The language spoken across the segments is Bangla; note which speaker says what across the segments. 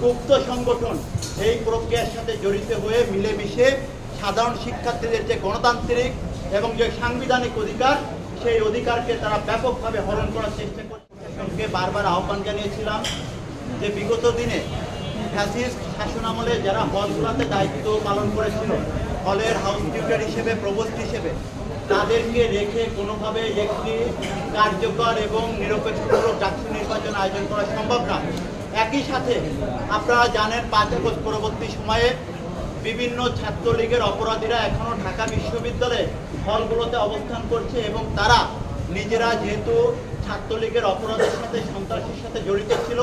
Speaker 1: গুপ্ত সংগঠন এই প্রক্রিয়ার সাথে জড়িত হয়ে মিলেমিশে সাধারণ শিক্ষার্থীদের যে গণতান্ত্রিক এবং যে সাংবিধানিক অধিকার, সেই অধিকারকে তারা ব্যাপকভাবে হরণ করার চেষ্টা করে। প্রশাসনকে বারবার আহ্বান জানিয়েছিলাম যে বিগত দিনে ফ্যাসিস্ট শাসনামলে যারা হলগুলোতে দায়িত্ব পালন করেছিল, হলের হাউস টিউটার হিসেবে, প্রভোস্ট হিসেবে, তাদেরকে রেখে কোনোভাবে একটি কার্যকর এবং নিরপেক্ষমূলক ডাকসু নির্বাচন আয়োজন করা সম্ভব না। একই সাথে আপনারা জানেন 5 আগস্ট পরবর্তী সময়ে বিভিন্ন ছাত্রলীগের অপরাধীরা এখনও ঢাকা বিশ্ববিদ্যালয়ে হলগুলোতে অবস্থান করছে এবং তারা নিজেরা যেহেতু ছাত্রলীগের অপরাধের সাথে, সন্ত্রাসের সাথে জড়িত ছিল,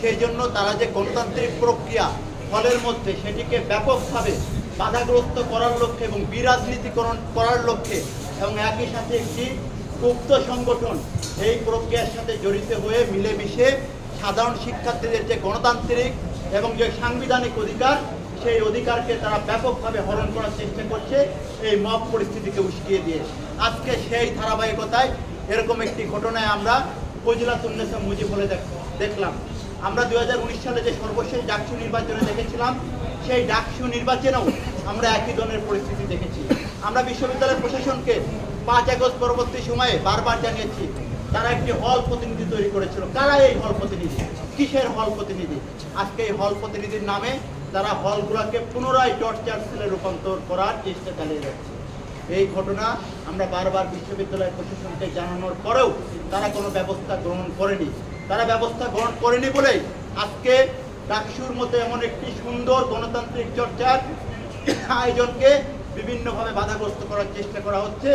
Speaker 1: সেই জন্য তারা যে গণতান্ত্রিক প্রক্রিয়া হলের মধ্যে সেটিকে ব্যাপকভাবে বাধাগ্রস্ত করার লক্ষ্যে এবং বিরাজনীতিকরণ করার লক্ষ্যে এবং একই সাথে একটি গুপ্ত সংগঠন এই প্রক্রিয়ার সাথে জড়িত হয়ে মিলেমিশে সাধারণ শিক্ষার্থীদের যে গণতান্ত্রিক এবং যে সাংবিধানিক অধিকার, সেই অধিকারকে তারা ব্যাপকভাবে হরণ করার চেষ্টা করছে এই মব পরিস্থিতিকে উস্কিয়ে দিয়ে। আজকে সেই ধারাবাহিকতায় এরকম একটি ঘটনায় আমরা ফজিলাতুন্নেসা মুজিব হলে দেখলাম। আমরা 2019 সালে যে সর্বশেষ ডাকসু নির্বাচনে দেখেছিলাম, সেই ডাকসু নির্বাচনেও আমরা একই ধরনের পরিস্থিতি দেখেছি। আমরা বিশ্ববিদ্যালয় প্রশাসনকে 5 আগস্ট পরবর্তী সময়ে বারবার জানিয়েছি, তারা একটি হল প্রতিনিধি তৈরি করেছিল। কারা এই হল প্রতিনিধি? কিসের হল প্রতিনিধি? আজকে এই হল প্রতিনিধির নামে তারা হলগুলোকে পুনরায় টর্চার সেলে রূপান্তর করার চেষ্টা চালিয়ে যাচ্ছে। এই ঘটনা আমরা বারবার বিশ্ববিদ্যালয় প্রশাসনকে জানানোর পরেও তারা কোনো ব্যবস্থা গ্রহণ করেনি। তারা ব্যবস্থা গ্রহণ করেনি বলেই আজকে ডাকসুর মতো এমন একটি সুন্দর গণতান্ত্রিক চর্চার আয়োজনকে বিভিন্নভাবে বাধাগ্রস্ত করার চেষ্টা করা হচ্ছে।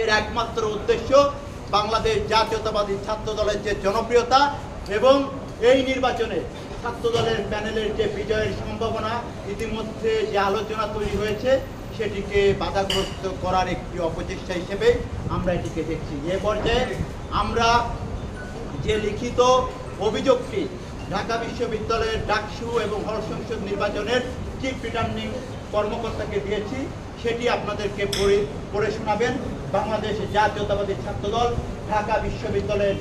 Speaker 1: এর একমাত্র উদ্দেশ্য বাংলাদেশ জাতীয়তাবাদী ছাত্র দলের যে জনপ্রিয়তা এবং এই নির্বাচনে ছাত্র দলের প্যানেলের যে বিজয়ের সম্ভাবনা, ইতিমধ্যে যে আলোচনা তৈরি হয়েছে, সেটিকে বাধাগ্রস্ত করার একটি অপচেষ্টা হিসেবে আমরা এটিকে দেখছি। এ পর্যায়ে আমরা যে লিখিত অভিযোগটি ঢাকা বিশ্ববিদ্যালয়ের ডাকসু এবং হল সংসদ নির্বাচনের চিফ রিটার্নিং কর্মকর্তাকে দিয়েছি, সেটি আপনাদেরকে পড়ে শোনাবেন বাংলাদেশ জাতীয়তাবাদী ছাত্রদল ঢাকা বিশ্ববিদ্যালয়ের